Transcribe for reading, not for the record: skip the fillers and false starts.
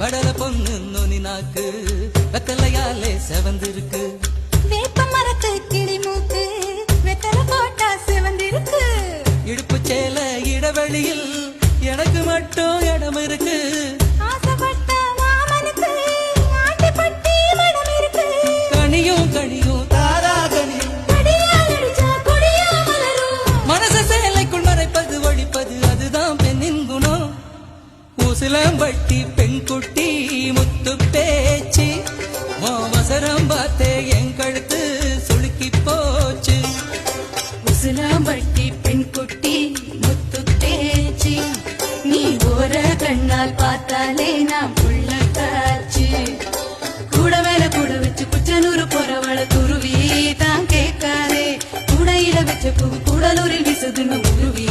படல பொண்ணு நோனி நாக்கு வெத்தலையாலே செவந்திருக்கு. வேப்ப மரத்து கிளி மூக்கு வெத்தலை போட்டா செவந்திருக்கு. இடுப்பு சேல இடைவெளியில் எனக்கு மட்டும் இடம் இருக்கு. ஆசைப்பட்ட மாமனுக்கு ஆட்டிப்பட்டி மனம் இருக்கு. கனியும் கனியும் தாரா கனியும் கடியால் அடிச்சா கொடியா மலரும். மனச சேலைக்குள் மறைப்பது ஒழிப்பது அதுதான் பெண்ணின் குணம். ஊசிலம்பட்டி பெண் குட்டி முத்து பேச்சு மோவசரம் பார்த்தே என் கழுத்து சுளுக்கி போச்சு. உசிலாம்பட்டி பெண் குட்டி முத்து பேச்சு நீ ஓர கண்ணால் பார்த்தாலே நான் புள்ள காச்சு. கூட மேல கூட வச்சு குச்சனூர் போறவள துருவி தான் கேட்காதே. கூடையில வச்ச பூ கூடலூரில் விசுதுன்னு உருவி